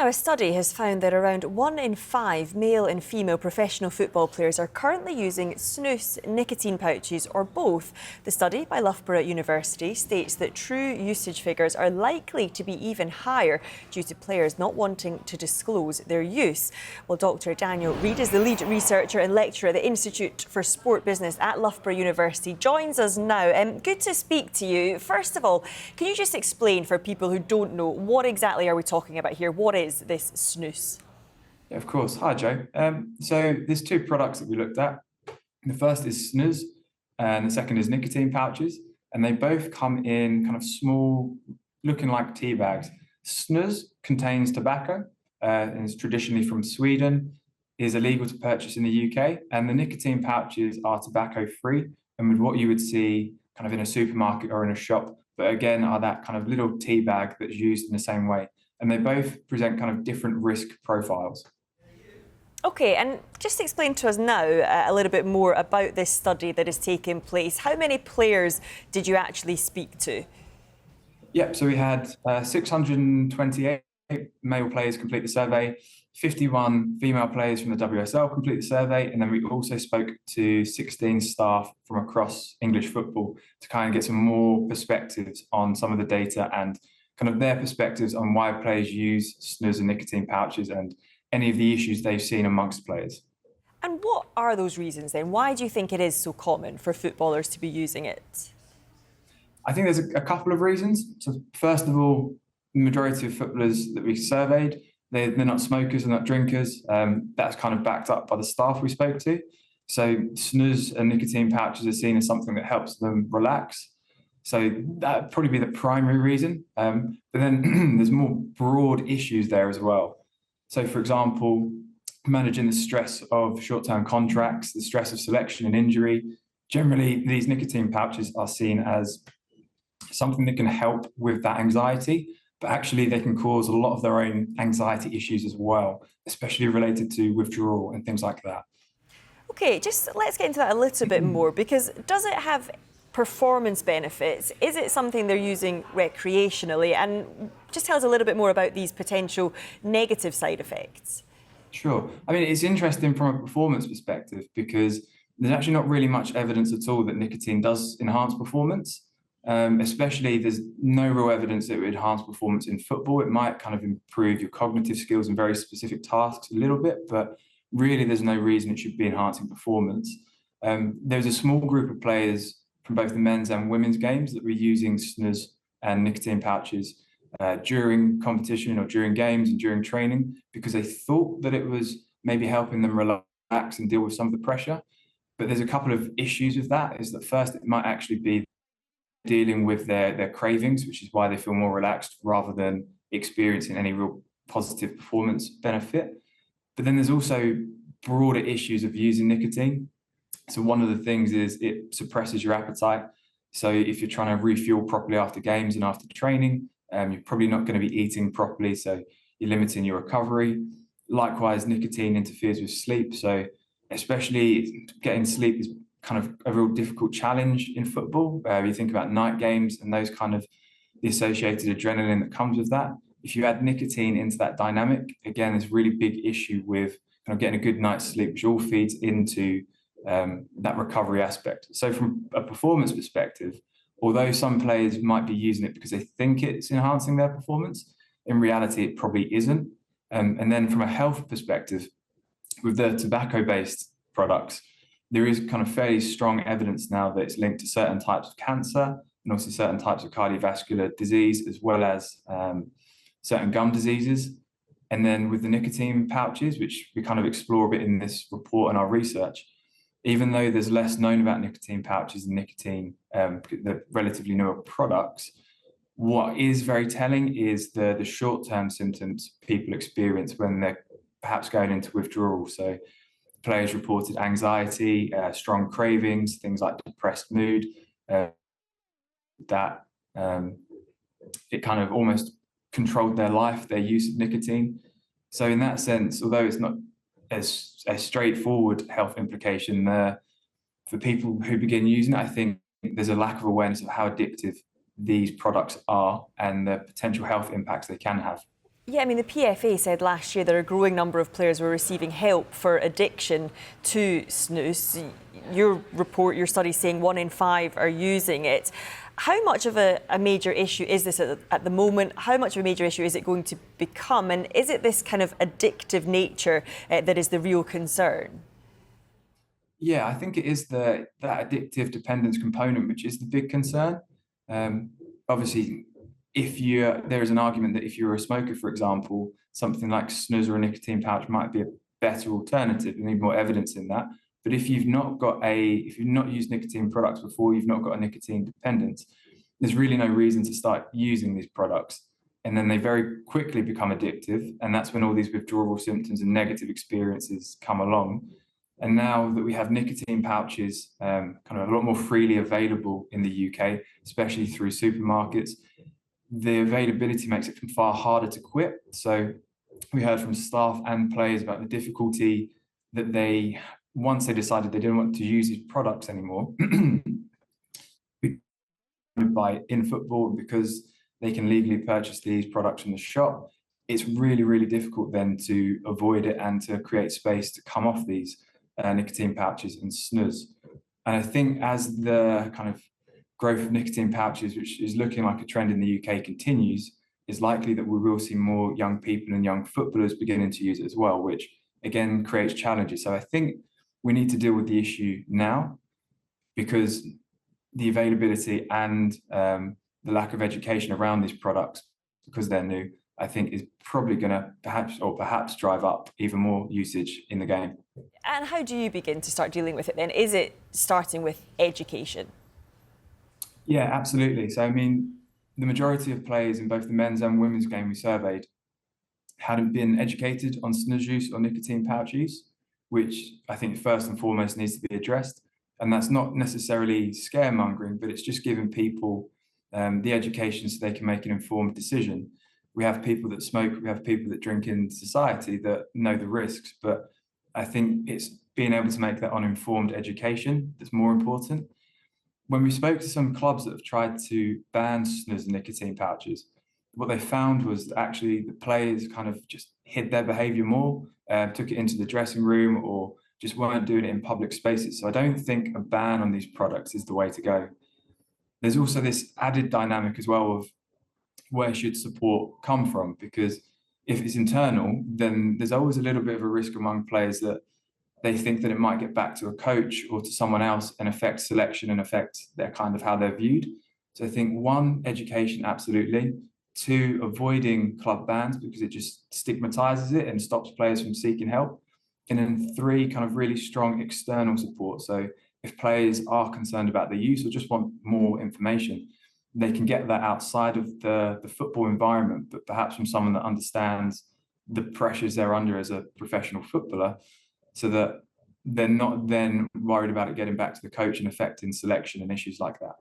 Now, a study has found that around 1 in 5 male and female professional football players are currently using snus, nicotine pouches, or both. The study by Loughborough University states that true usage figures are likely to be even higher due to players not wanting to disclose their use. Well, Dr. Daniel Reid is the lead researcher and lecturer at the Institute for Sport Business at Loughborough University. Joins us now. Good to speak to you. First of all, can you just explain for people who don't know, what exactly are we talking about here? What is this snus? Yeah, of course. Hi, Joe. So there's two products that we looked at. The first is snus, and the second is nicotine pouches, and they both come in kind of small, looking like tea bags. Snus contains tobacco, and is traditionally from Sweden, is illegal to purchase in the UK, and the nicotine pouches are tobacco-free, and with what you would see kind of in a supermarket or in a shop, but again are that kind of little tea bag that's used in the same way. And they both present kind of different risk profiles. OK, and just explain to us now a little bit more about this study that is taking place. How many players did you actually speak to? Yep, so we had 628 male players complete the survey, 51 female players from the WSL complete the survey, and then we also spoke to 16 staff from across English football to kind of get some more perspectives on some of the data and kind of their perspectives on why players use snus and nicotine pouches and any of the issues they've seen amongst players. And what are those reasons then? Why do you think it is so common for footballers to be using it? I think there's a couple of reasons. So first of all, the majority of footballers that we surveyed, they're not smokers, they're not drinkers. That's kind of backed up by the staff we spoke to. So snus and nicotine pouches are seen as something that helps them relax. So that'd probably be the primary reason. But then there's more broad issues there as well. So for example, managing the stress of short-term contracts, the stress of selection and injury. Generally, these nicotine pouches are seen as something that can help with that anxiety, but actually they can cause a lot of their own anxiety issues as well, especially related to withdrawal and things like that. OK, just let's get into that a little bit more, because does it have performance benefits? Is it something they're using recreationally? And just tell us a little bit more about these potential negative side effects. Sure. I mean, it's interesting from a performance perspective because there's actually not really much evidence at all that nicotine does enhance performance. Especially there's no real evidence that it would enhance performance in football. It might kind of improve your cognitive skills in very specific tasks a little bit, but really there's no reason it should be enhancing performance. There's a small group of players from both the men's and women's games that were using snus and nicotine pouches during competition or during games and during training because they thought that it was maybe helping them relax and deal with some of the pressure. But there's a couple of issues with that. Is that first, it might actually be dealing with their cravings, which is why they feel more relaxed rather than experiencing any real positive performance benefit. But then there's also broader issues of using nicotine. So one of the things is it suppresses your appetite. So if you're trying to refuel properly after games and after training, you're probably not going to be eating properly, so you're limiting your recovery. Likewise, nicotine interferes with sleep. So especially getting sleep is kind of a real difficult challenge in football. You think about night games and those kind of the associated adrenaline that comes with that. If you add nicotine into that dynamic, again, there's a really big issue with kind of getting a good night's sleep, which all feeds into that recovery aspect. So from a performance perspective, although some players might be using it because they think it's enhancing their performance, in reality, it probably isn't. And then from a health perspective, with the tobacco-based products, there is kind of fairly strong evidence now that it's linked to certain types of cancer and also certain types of cardiovascular disease, as well as certain gum diseases. And then with the nicotine pouches, which we kind of explore a bit in this report and our research, even though there's less known about nicotine pouches and nicotine, the relatively newer products, what is very telling is the short-term symptoms people experience when they're perhaps going into withdrawal. So players reported anxiety, strong cravings, things like depressed mood, that it kind of almost controlled their life, their use of nicotine. So in that sense, although it's not as a straightforward health implication there, for people who begin using it, I think there's a lack of awareness of how addictive these products are and the potential health impacts they can have. Yeah, I mean, the PFA said last year that a growing number of players were receiving help for addiction to snus. Your report, your study saying 1 in 5 are using it. How much of a major issue is this at the moment? How much of a major issue is it going to become? And is it this kind of addictive nature that is the real concern? Yeah, I think it is that addictive dependence component, which is the big concern. Obviously, there is an argument that if you're a smoker, for example, something like snus or a nicotine pouch might be a better alternative. We need more evidence in that. But if you've not used nicotine products before, you've not got a nicotine dependence, there's really no reason to start using these products. And then they very quickly become addictive. And that's when all these withdrawal symptoms and negative experiences come along. And now that we have nicotine pouches kind of a lot more freely available in the UK, especially through supermarkets, the availability makes it far harder to quit. So we heard from staff and players about the difficulty that once they decided they didn't want to use these products anymore, by in football, because they can legally purchase these products from the shop, it's really, really difficult then to avoid it and to create space to come off these nicotine pouches and snus. And I think as the kind of growth of nicotine pouches, which is looking like a trend in the UK, continues, it's likely that we will see more young people and young footballers beginning to use it as well, which again creates challenges. So I think we need to deal with the issue now, because the availability and the lack of education around these products, because they're new, I think is probably going to perhaps drive up even more usage in the game. And how do you begin to start dealing with it then? Is it starting with education? Yeah, absolutely. So, I mean, the majority of players in both the men's and women's game we surveyed hadn't been educated on snus use or nicotine pouch use, which I think first and foremost needs to be addressed. And that's not necessarily scaremongering, but it's just giving people the education so they can make an informed decision. We have people that smoke, we have people that drink in society that know the risks, but I think it's being able to make that uninformed education that's more important. When we spoke to some clubs that have tried to ban snus and nicotine pouches, what they found was that actually the players kind of just hid their behaviour more, took it into the dressing room, or just weren't doing it in public spaces. So I don't think a ban on these products is the way to go. There's also this added dynamic as well of where should support come from? Because if it's internal, then there's always a little bit of a risk among players that they think that it might get back to a coach or to someone else and affect selection and affect their kind of how they're viewed. So I think 1, education, absolutely. 2, avoiding club bans, because it just stigmatizes it and stops players from seeking help. And then 3, kind of really strong external support. So if players are concerned about their use or just want more information, they can get that outside of the football environment, but perhaps from someone that understands the pressures they're under as a professional footballer, so that they're not then worried about it getting back to the coach and affecting selection and issues like that.